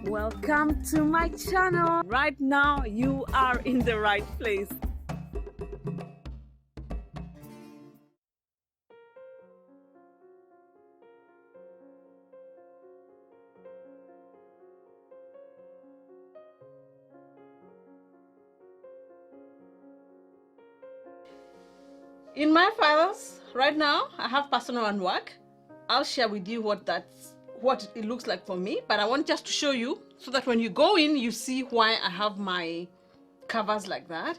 Welcome to my channel. Right now you are in the right place. In my files right now I have personal and work. I'll share with you what it looks like for me, but I want just to show you so that when you go in you see why I have my covers like that.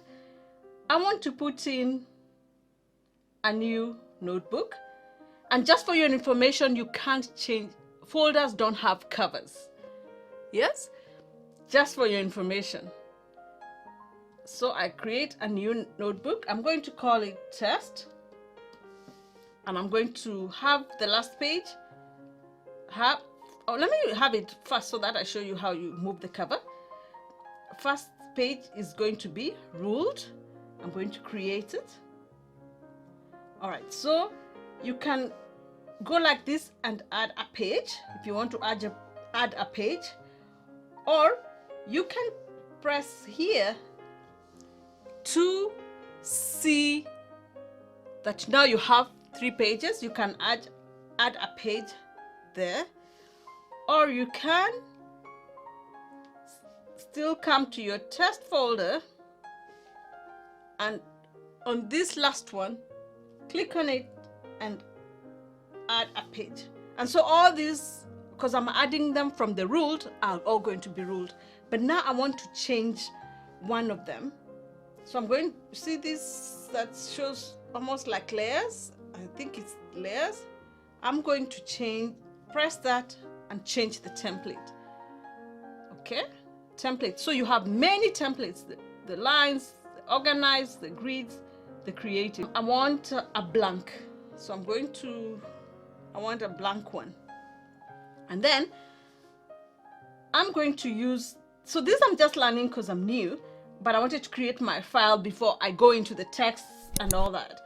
I want to put in a new notebook, and just for your information, you can't change, folders don't have covers. Yes, just for your information. So I create a new notebook. I'm going to call it test, and I'm going to have the last page let me have it first so that I show you how you move the cover. First page is going to be ruled. I'm going to create it. All right, so you can go like this and add a page if you want to add a page, or you can press here to see that now you have 3 pages. You can add a page there, or you can still come to your test folder, and on this last one click on it and add a page. And so all these, because I'm adding them from the ruled, are all going to be ruled, but now I want to change one of them. So I'm going to see this that shows almost like layers. I think it's layers. I'm going to press that and change the template. Okay, template. So you have many templates, the lines, the organized, the grids, the creative. I want a blank, so I want a blank one. And then I'm going to use, so this I'm just learning because I'm new, but I wanted to create my file before I go into the text and all that,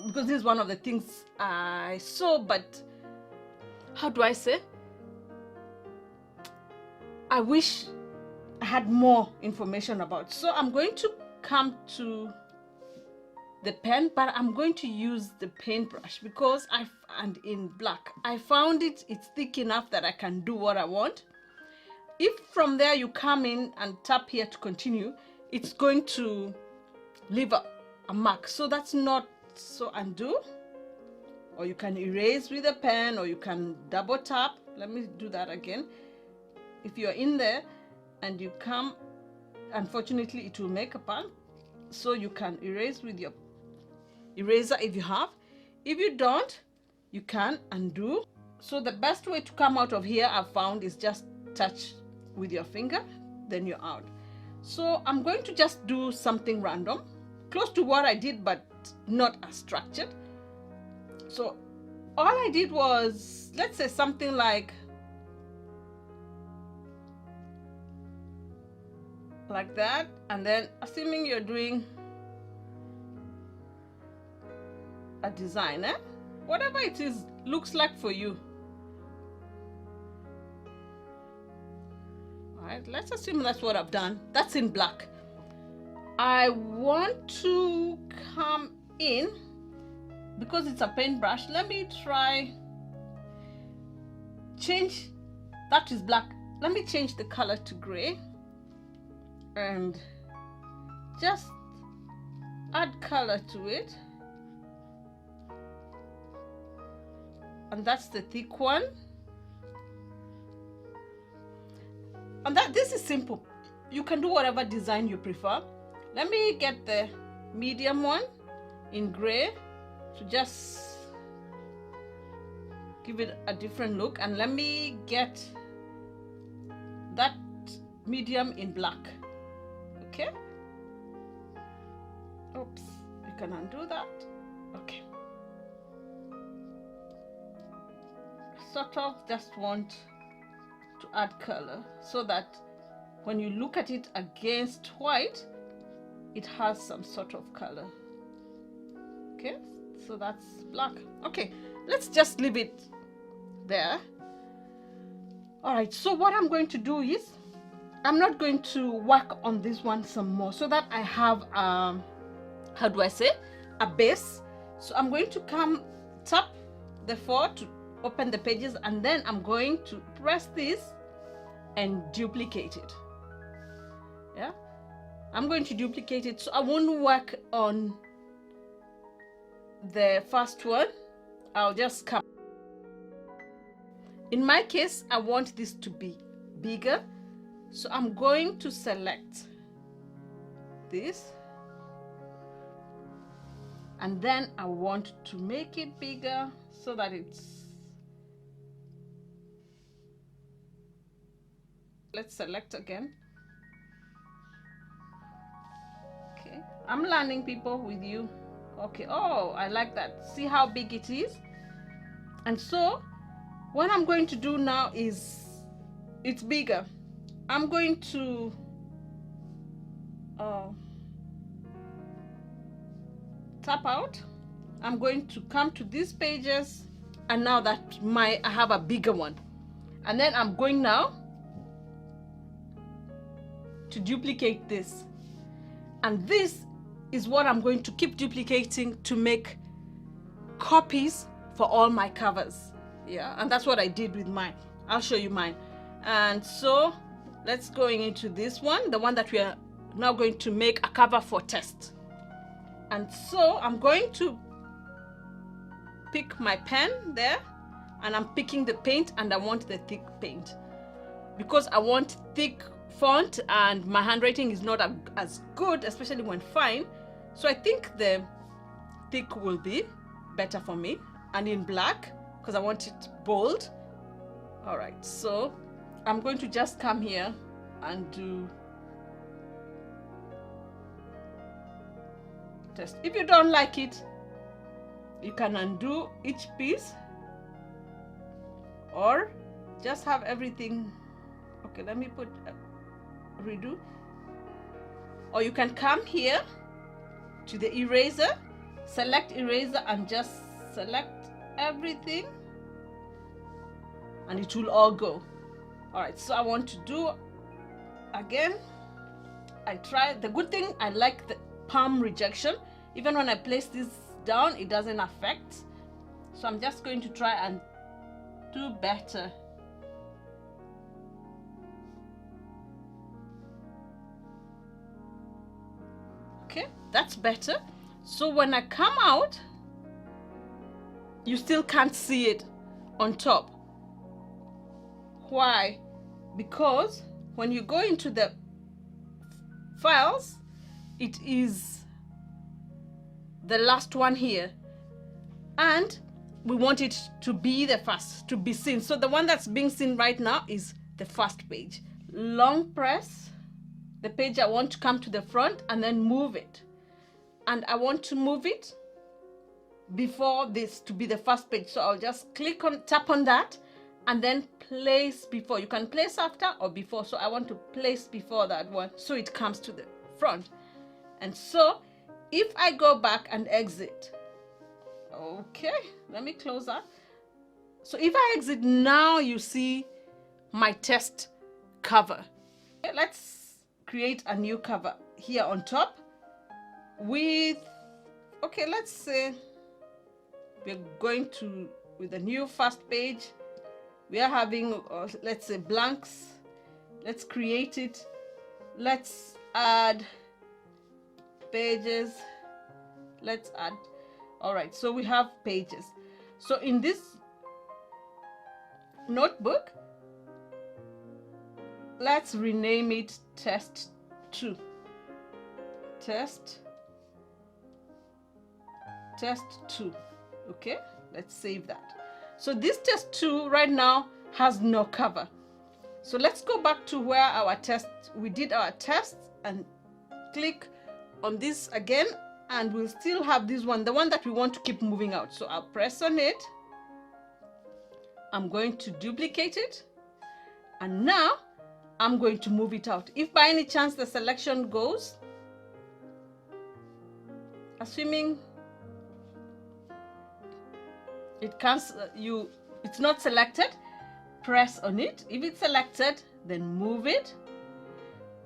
because this is one of the things I saw, but how do I say, I wish I had more information about. So I'm going to come to the pen, but I'm going to use the paintbrush because and in black I found it's thick enough that I can do what I want. If from there you come in and tap here to continue, it's going to leave a mark, so that's not, so undo, or you can erase with a pen, or you can double tap. Let me do that again. If you're in there and you come, unfortunately it will make a mark, so you can erase with your eraser if you have. If you don't, you can undo. So the best way to come out of here I've found is just touch with your finger, then you're out. So I'm going to just do something random, close to what I did but not as structured. So all I did was, let's say something like that, and then assuming you're doing a design, whatever it is looks like for you. All right, let's assume that's what I've done. That's in black. I want to come in, because it's a paintbrush, let me try change, that is black, let me change the color to gray and just add color to it. And that's the thick one. And this is simple. You can do whatever design you prefer. Let me get the medium one in gray to just give it a different look, and let me get that medium in black. Okay, oops, you can undo that. Okay, sort of just want to add color so that when you look at it against white, it has some sort of color. Okay, so that's black. Okay, let's just leave it there. All right, so what I'm going to do is I'm not going to work on this one some more so that I have how do I say, a base. So I'm going to come tap the 4 to open the pages, and then I'm going to press this and duplicate it. Yeah, I'm going to duplicate it so I won't work on the first one. I'll just come. In my case, I want this to be bigger, so I'm going to select this, and then I want to make it bigger so that it's, let's select again. Okay, I'm learning, people, with you. Okay, oh, I like that. See how big it is? And so what I'm going to do now is, it's bigger. I'm going to tap out. I'm going to come to these pages, and now that I have a bigger one, and then I'm going now to duplicate this, and this is what I'm going to keep duplicating to make copies for all my covers. Yeah, and that's what I did with mine. I'll show you mine. And so let's go into this one, the one that we are now going to make a cover for test. And so I'm going to pick my pen there, and I'm picking the paint, and I want the thick paint because I want thick font, and my handwriting is not as good, especially when fine. So I think the thick will be better for me, and in black because I want it bold. All right, so I'm going to just come here and do test. If you don't like it, you can undo each piece or just have everything. Okay, let me put redo. Or you can come here to the eraser, select eraser, and just select everything, and it will all go. All right, so I want to do again. I try. The good thing, I like the palm rejection. Even when I place this down, it doesn't affect. So I'm just going to try and do better. Okay, that's better. So when I come out, you still can't see it on top. Why? Because when you go into the files, it is the last one here, and we want it to be the first to be seen. So the one that's being seen right now is the first page. Long press the page I want to come to the front, and then move it, and I want to move it before this to be the first page. So I'll just click on, tap on that, and then place before. You can place after or before, so I want to place before that one so it comes to the front. And so if I go back and exit, okay, let me close that. So if I exit now, you see my test cover. Okay, let's create a new cover here on top with, okay, let's say we're going to, with the new first page, we are having, let's say, blanks. Let's create it. Let's add pages. Let's add, all right, so we have pages. So in this notebook, let's rename it test 2. Test 2. Okay, let's save that. So this test 2 right now has no cover. So let's go back to where our test, we did our test, and click on this again, and we'll still have this one, the one that we want to keep moving out. So I'll press on it. I'm going to duplicate it, and now I'm going to move it out. If by any chance the selection goes, assuming it can't, it's not selected, press on it. If it's selected, then move it.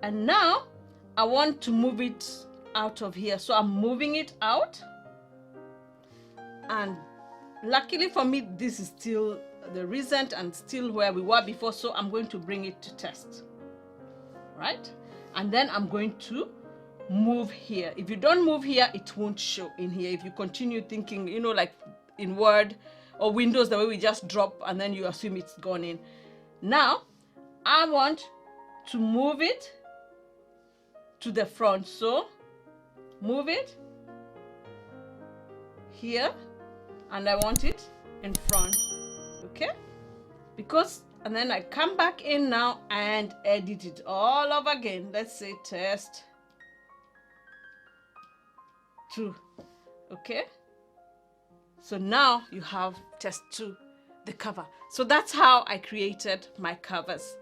And now I want to move it out of here. So I'm moving it out. And luckily for me, this is still the recent and still where we were before. So I'm going to bring it to test. Right? And then I'm going to move here. If you don't move here, it won't show in here. If you continue thinking, you know, like in Word or Windows, the way we just drop and then you assume it's gone in. Now, I want to move it to the front. So, move it here, and I want it in front. Okay? Because, and then I come back in now and edit it all over again. Let's say test 2. Okay? So now you have test 2, the cover. So that's how I created my covers.